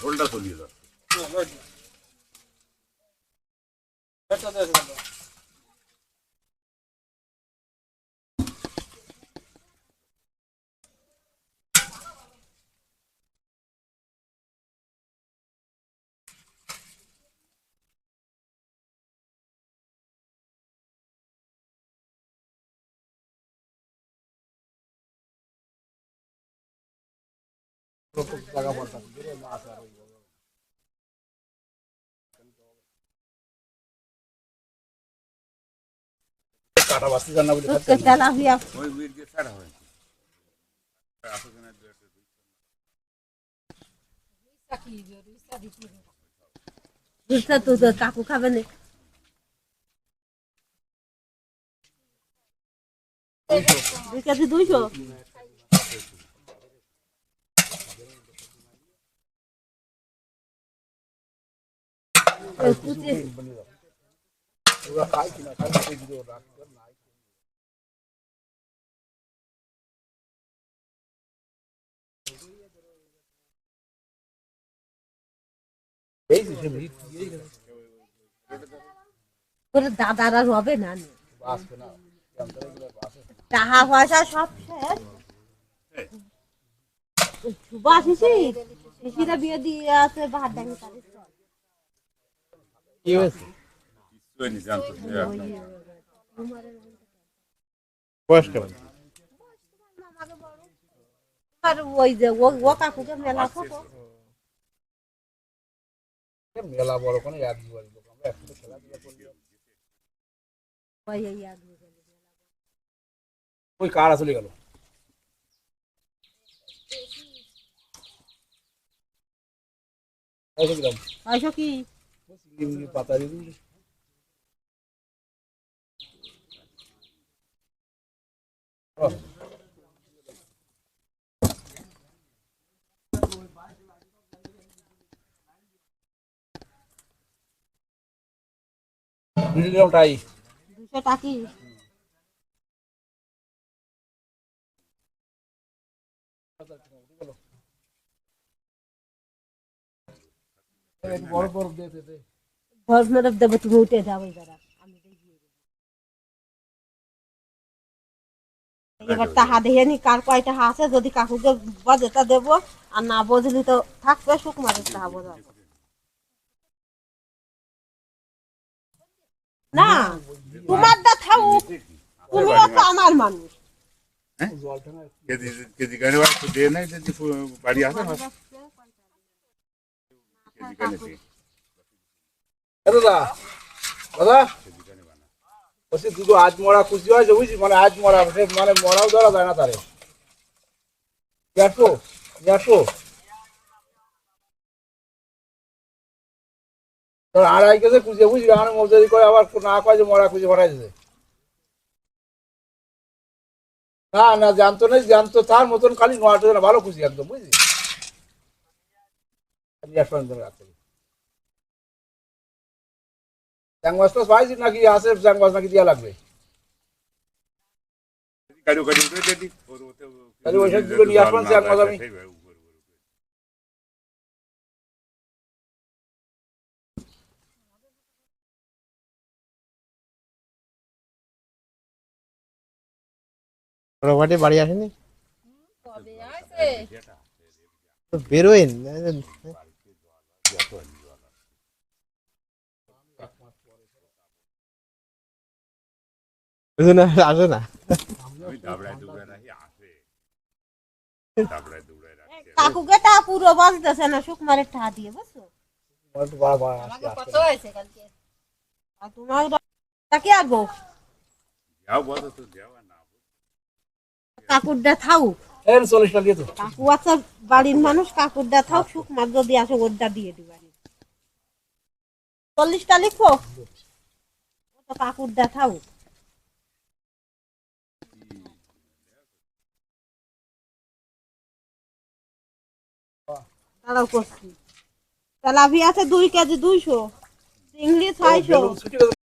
কাঠলটা চলিয়ে যাচ্ছে। কাটা বাস্তি জানা বলে उसके तेलापिया ওই বীর দিয়ে ছাড়া হয় दूसरा तो काकू खावे नहीं कैसे 200 দাদারা রবে না টাকা পয়সা সব শেষ সুবাস শিশিরা বিয়ে দিয়ে আছে ভাত ডাঙ্গি কি হয়েছে কিছুই নি জানতো বয়স কেমন আর ওই যে ও কাকুকে মেলা ফটো মেলা বড় কোনো ইয়াদ দিওয়ালি আমরা একসাথে খেলাধুলা করলি ওই ইয়াদ ওই কার চলে গেল আইসো কি পাতা দিয়ে দিবি টাই 200 টাকি বড় বড় দিয়ে দে ঘর মেরে দেবো তুমি উঠে যাবে যারা আমি এবার টাকা দেখে নি কার কয়টা আছে যদি কাকুকে বাজেটা দেবো আর না বুঝলি তো থাকবে সুকুমারের টাকা বোঝাবো না তোমারটা থাকুক তুমিও তো আমার মানুষ কেজি গাড়ি তো দিয়ে নাই যদি বাড়ি আসে কেজি গাড়ি দিয়ে দাদা দাদা বলছি দুটো আজ মরা খুশি হয়েছে বুঝছি মানে আজ মরা মানে মরাও ধরা যায় না তারে আসবো আসবো আড়াই কেজি খুঁজে বুঝবি আমার মজুরি করে আবার না কয় যে মরা খুঁজে পাঠাই দিতে না না জানতো না জানতো তার মতন খালি নোয়াটা না ভালো খুশি একদম বুঝলি চ্যাংমাছ তো পাইছি নাকি আছে চ্যাংমাছ নাকি দিয়া লাগবে গাড়ি গাড়ি উঠে দিদি তাহলে ওই সব দুটো নিয়ে আসবেন চ্যাংমাছ আমি রবাটে বাড়ি আসেনি বেরোয়েন আসে না কাকুকে টা পুরো বাজতেছে না সুকুমারের টাকা দিয়ে বুঝছো কত হয়েছে কালকে আর তোমার কি আসবো কাকুরটা থাকুক 40 টাকা দিয়ে তো কাকু আছে বাড়ির মানুষ কাকুরটা থাকুক সুকুমার যদি আসে ওরটা দিয়ে দিবানি 40টা লিখো কাকুরটা থাকুক তারাও করছি তেলাপিয়া আছে 2 কেজি 200 চিংড়ি 600